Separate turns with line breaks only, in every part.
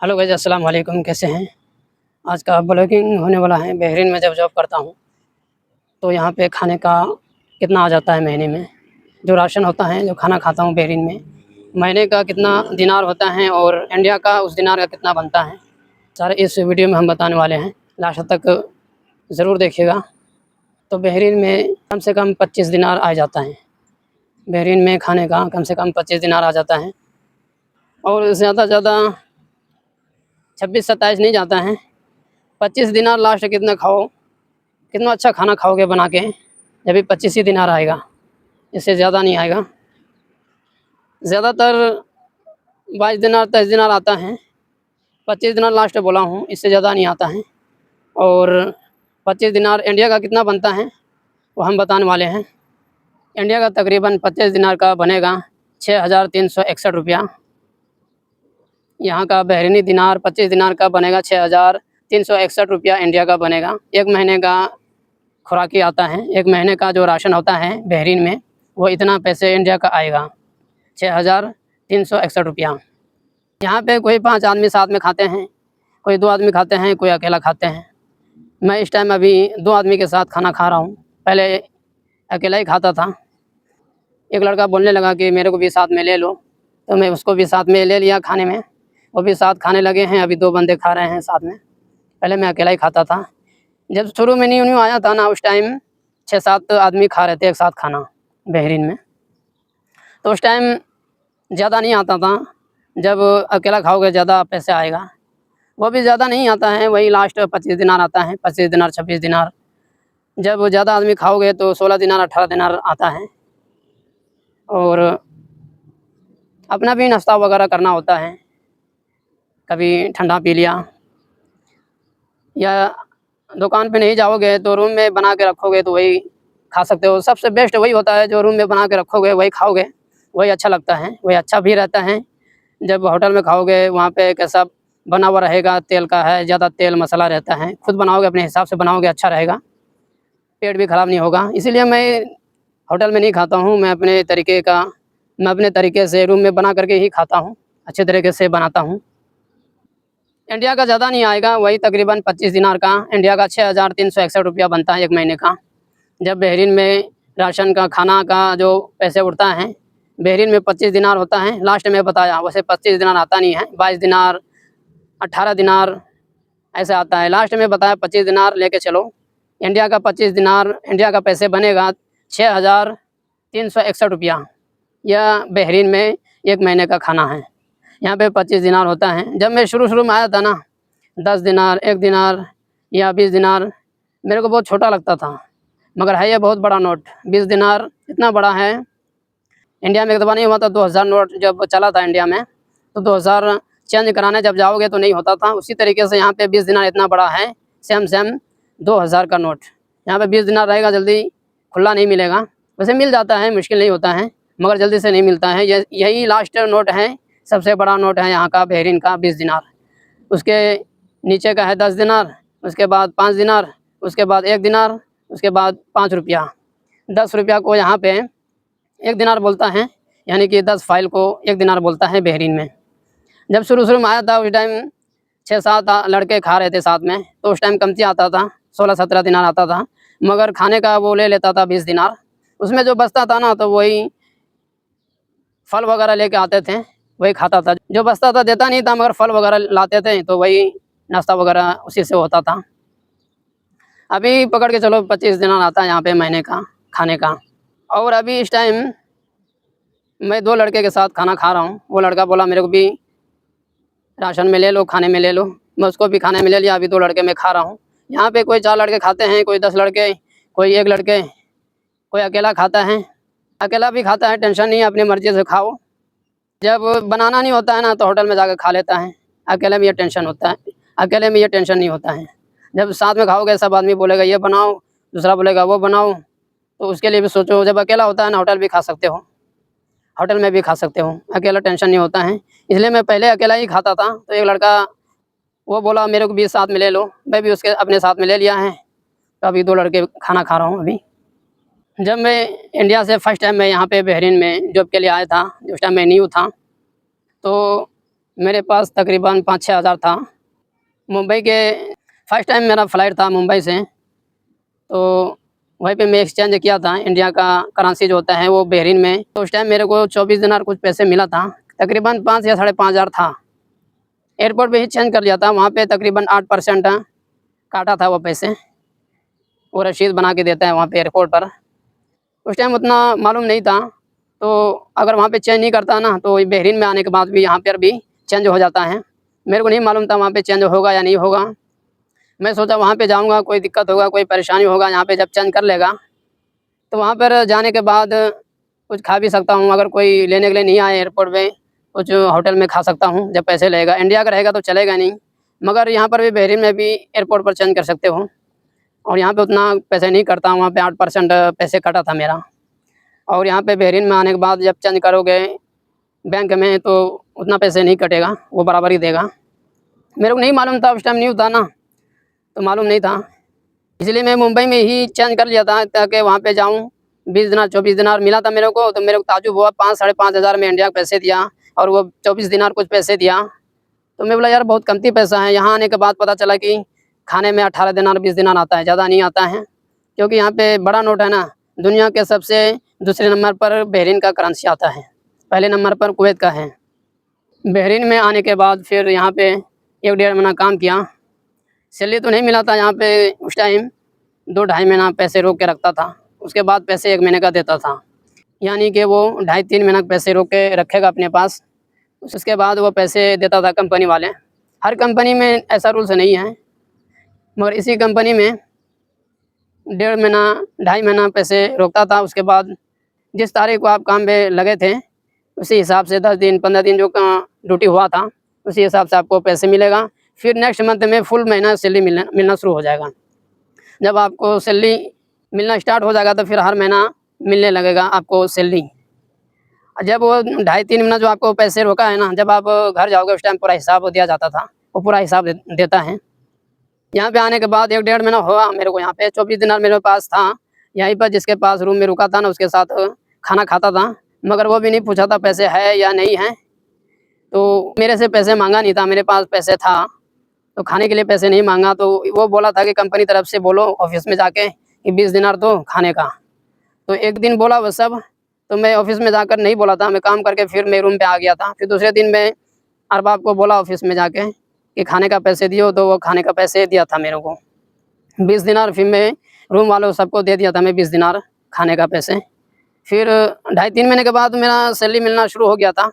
Hello guys, अस्सलाम वालेकुम। कैसे हैं? आज का ब्लॉगिंग होने वाला है। बहरीन में जब जॉब करता हूँ तो यहाँ पे खाने का कितना आ जाता है महीने में, जो राशन होता है, जो खाना खाता हूँ बहरीन में, महीने का कितना दिनार होता है और इंडिया का उस दिनार का कितना बनता है, सारे इस वीडियो में हम बताने वाले हैं। लास्ट तक ज़रूर देखिएगा। तो बहरीन में कम से कम 25 दिनार आ जाता है। बहरीन में खाने का कम से कम 25 दिनार आ जाता है और ज़्यादा से ज़्यादा 26-27 नहीं जाता है। 25 दिनार लास्ट कितना खाओ, कितना अच्छा खाना खाओगे बना के, जब भी 25 ही दिनार आएगा, इससे ज़्यादा नहीं आएगा। ज़्यादातर 22 दिनार 23 दिनार आता है। 25 दिनार लास्ट बोला हूँ, इससे ज़्यादा नहीं आता है। और 25 दिनार इंडिया का कितना बनता है वो हम बताने वाले हैं। इंडिया का तकरीबन 25 दिनार का बनेगा 6,361 रुपया। यहाँ का बहरीनी दिनार 25 दिनार का बनेगा 6,361 रुपया इंडिया का बनेगा। एक महीने का खुराकी आता है, एक महीने का जो राशन होता है बहरीन में, वो इतना पैसे इंडिया का आएगा, 6,361 रुपया। यहाँ पे कोई 5 आदमी साथ में खाते हैं, कोई 2 आदमी खाते हैं, कोई अकेला खाते हैं। मैं इस टाइम अभी 2 आदमी के साथ खाना खा रहा हूँ। पहले अकेला ही खाता था। एक लड़का बोलने लगा कि मेरे को भी साथ में ले लो, तो मैं उसको भी साथ में ले लिया खाने में। वो भी साथ खाने लगे हैं। अभी 2 बंदे खा रहे हैं साथ में। पहले मैं अकेला ही खाता था। जब शुरू में न्यू न्यू आया था ना, उस टाइम 6-7 आदमी खा रहे थे एक साथ खाना बहरीन में। तो उस टाइम ज़्यादा नहीं आता था। जब अकेला खाओगे ज़्यादा पैसे आएगा। वो भी ज़्यादा नहीं आता है, वही लास्ट 25 दिनार आता है, 25 दिनार 26 दिनार। जब ज़्यादा आदमी खाओगे तो 16 दिनार 18 दिनार आता है। और अपना भी नाश्ता वगैरह करना होता है, कभी ठंडा पी लिया, या दुकान पे नहीं जाओगे तो रूम में बना के रखोगे तो वही खा सकते हो। सबसे बेस्ट वही होता है जो रूम में बना के रखोगे वही खाओगे, वही अच्छा लगता है, वही अच्छा भी रहता है। जब होटल में खाओगे वहाँ पे कैसा बना हुआ रहेगा, तेल का है, ज़्यादा तेल मसाला रहता है। खुद बनाओगे, अपने हिसाब से बनाओगे, अच्छा रहेगा, पेट भी ख़राब नहीं होगा। इसीलिए मैं होटल में नहीं खाता हूँ। मैं अपने तरीके से रूम में बना करके ही खाता हूँ, अच्छे तरीके से बनाता हूँ। इंडिया का ज़्यादा नहीं आएगा, वही तकरीबन 25 दिनार का इंडिया का 6,361 रुपया बनता है एक महीने का। जब बहरीन में राशन का खाना का जो पैसे उठता है, बहरीन में 25 दिनार होता है। लास्ट में बताया, वैसे 25 दिनार आता नहीं है, 22 दिनार 18 दिनार ऐसे आता है। लास्ट में बताया 25 दिनार लेके चलो। इंडिया का 25 दिनार इंडिया का पैसे बनेगा 6,361 रुपया। यह बहरीन में एक महीने का खाना है। यहाँ पे 25 दिनार होता है। जब मैं शुरू में आया था ना, 10 दिनार 1 दिनार या 20 दिनार मेरे को बहुत छोटा लगता था, मगर है ये बहुत बड़ा नोट। 20 दिनार इतना बड़ा है। इंडिया में एक दफ़ा नहीं हुआ था, 2000 नोट जब चला था इंडिया में, तो 2000 चेंज कराने जब जाओगे तो नहीं होता था। उसी तरीके से यहाँ पे 20 दिनार इतना बड़ा है, सेम 2000 का नोट। यहाँ पे 20 दिनार रहेगा, जल्दी खुला नहीं मिलेगा। वैसे मिल जाता है, मुश्किल नहीं होता है, मगर जल्दी से नहीं मिलता है। यही लास्ट नोट है, सबसे बड़ा नोट है यहाँ का बहरीन का, 20 दिनार। उसके नीचे का है 10 दिनार, उसके बाद 5 दिनार, उसके बाद 1 दिनार, उसके बाद 5 रुपया। 10 रुपया को यहाँ पे 1 दिनार बोलता है, यानी कि 10 फाइल को 1 दिनार बोलता है बहरीन में। जब शुरू में आया था उस टाइम 6-7 लड़के खा रहे थे साथ में, तो उस टाइम कमती आता था, 16-17 दिनार आता था। मगर खाने का वो ले लेता था 20 दिनार। उसमें जो बचता था ना, तो वही फल वगैरह लेके आते थे, वही खाता था। जो बचता था देता नहीं था, मगर फल वगैरह लाते थे, तो वही नाश्ता वगैरह उसी से होता था। अभी पकड़ के चलो 25 दिनार आता है यहाँ पे महीने का खाने का। और अभी इस टाइम मैं 2 लड़के के साथ खाना खा रहा हूँ। वो लड़का बोला मेरे को भी राशन में ले लो, खाने में ले लो। मैं उसको भी खाने में ले लिया। अभी 2 लड़के मैं खा रहा हूँ। यहाँ पे कोई 4 लड़के खाते हैं, कोई 10 लड़के, कोई 1 लड़के, कोई अकेला खाता है। अकेला भी खाता है, टेंशन नहीं है, अपनी मर्ज़ी से खाओ। जब बनाना नहीं होता है ना, तो होटल में जाकर खा लेता है। अकेले में ये टेंशन होता है, अकेले में ये टेंशन नहीं होता है। जब साथ में खाओगे, सब आदमी बोलेगा ये बनाओ, दूसरा बोलेगा वो बनाओ, तो उसके लिए भी सोचो। जब अकेला होता है ना, होटल भी खा सकते हो, होटल में भी खा सकते हो, अकेला टेंशन नहीं होता है। इसलिए मैं पहले अकेला ही खाता था। तो एक लड़का वो बोला मेरे को भी साथ में ले लो, मैं भी उसके अपने साथ में ले लिया है। तो अभी 2 लड़के खाना खा रहा हूँ अभी। जब मैं इंडिया से फर्स्ट टाइम मैं यहाँ पे बहरीन में जॉब के लिए आया था, उस टाइम मैं न्यू था, तो मेरे पास तकरीबन 5-6 हज़ार था। मुंबई के फर्स्ट टाइम मेरा फ़्लाइट था मुंबई से, तो वहीं पे मैं एक्सचेंज किया था इंडिया का करेंसी जो होता है वो बहरीन में। तो उस टाइम मेरे को 24 दिनार कुछ पैसे मिला था, तकरीबन 5 या साढ़े 5 हज़ार था। एयरपोर्ट पे ही चेंज कर लिया था, वहाँ पे तकरीबन 8% काटा था वो पैसे। वो रसीद बना के देता है वहाँ पे एयरपोर्ट पर। उस टाइम उतना मालूम नहीं था, तो अगर वहाँ पे चेंज नहीं करता ना तो बहरीन में आने के बाद भी यहाँ पर भी चेंज हो जाता है। मेरे को नहीं मालूम था वहाँ पे चेंज होगा या नहीं होगा। मैं सोचा वहाँ पे जाऊँगा, कोई दिक्कत होगा, कोई परेशानी होगा, यहाँ पे जब चेंज कर लेगा तो वहाँ पर जाने के बाद कुछ खा भी सकता हूँ। अगर कोई लेने के लिए नहीं आए एयरपोर्ट पे, कुछ होटल में खा सकता हूँ जब पैसे लगेगा। इंडिया का रहेगा तो चलेगा नहीं, मगर यहाँ पर भी बहरीन में भी एयरपोर्ट पर चेंज कर सकते हो। और यहाँ पे उतना पैसे नहीं कटता, वहाँ पे 8% पैसे कटा था मेरा। और यहाँ पे बहरीन में आने के बाद जब चेंज करोगे बैंक में तो उतना पैसे नहीं कटेगा, वो बराबर ही देगा। मेरे को नहीं मालूम था, उस टाइम न्यू था ना, तो मालूम नहीं था, इसलिए मैं मुंबई में ही चेंज कर लिया था ताकि वहाँ पे जाऊँ। 20 दिनार 24 दिनार मिला था मेरे को, तो मेरे को ताज्जुब हुआ। 5 साढ़े 5 हज़ार में इंडिया के पैसे दिया और वो 24 दिनार कुछ पैसे दिया। तो मैं बोला यार बहुत कमती पैसा है। यहाँ आने के बाद पता चला कि खाने में 18 दिनार 20 दिनार आता है, ज़्यादा नहीं आता है, क्योंकि यहाँ पे बड़ा नोट है ना। दुनिया के सबसे दूसरे नंबर पर बहरीन का करेंसी आता है, पहले नंबर पर कुवैत का है। बहरीन में आने के बाद फिर यहाँ पे 1-1.5 महीना काम किया। सैलरी तो नहीं मिला था यहाँ पे उस टाइम, 2-2.5 महीना पैसे रोक के रखता था, उसके बाद पैसे 1 महीने का देता था। यानी कि वो 2.5-3 महीना पैसे रोक के रखेगा अपने पास, उसके बाद वो पैसे देता था कंपनी वाले। हर कंपनी में ऐसा रूल्स नहीं है, मगर इसी कंपनी में 1.5 महीना 2.5 महीना पैसे रोकता था। उसके बाद जिस तारीख को आप काम पे लगे थे उसी हिसाब से 10 दिन 15 दिन जो ड्यूटी हुआ था उसी हिसाब से आपको पैसे मिलेगा। फिर नेक्स्ट मंथ में फुल महीना सैलरी मिलना शुरू हो जाएगा। जब आपको सैलरी मिलना स्टार्ट हो जाएगा तो फिर हर महीना मिलने लगेगा आपको सैलरी। जब वो 2.5-3 महीना जो आपको पैसे रोका है ना, जब आप घर जाओगे उस टाइम पूरा हिसाब दिया जाता था, वो पूरा हिसाब देता है। यहाँ पे आने के बाद 1-1.5 महीना हुआ मेरे को। यहाँ पे 24 दिनार मेरे पास था, यहीं पर जिसके पास रूम में रुका था ना उसके साथ खाना खाता था, मगर वो भी नहीं पूछा था पैसे है या नहीं है। तो मेरे से पैसे मांगा नहीं था, मेरे पास पैसे था तो खाने के लिए पैसे नहीं मांगा। तो वो बोला था कि कंपनी तरफ से बोलो ऑफिस में जाके कि 20 दिनार दो खाने का। तो एक दिन बोला वो सब, तो मैं ऑफिस में जाकर नहीं बोला था, मैं काम करके फिर मैं रूम पे आ गया था। फिर दूसरे दिन मैं अरबाब को बोला ऑफिस में जाके कि खाने का पैसे दियो, तो वो खाने का पैसे दिया था मेरे को 20 दिनार। फिर मैं रूम वालों सबको दे दिया था मैं 20 दिनार खाने का पैसे। फिर 2.5-3 महीने के बाद मेरा सैलरी मिलना शुरू हो गया था।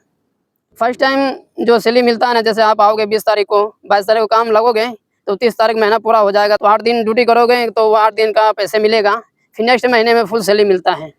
फर्स्ट टाइम जो सैलरी मिलता है ना, जैसे आप आओगे 20 तारीख को, 22 तारीख को काम लगोगे तो 30 तारीख महीना पूरा हो जाएगा, तो 8 दिन ड्यूटी करोगे तो 8 दिन का पैसे मिलेगा। फिर नेक्स्ट महीने में फुल सैलरी मिलता है।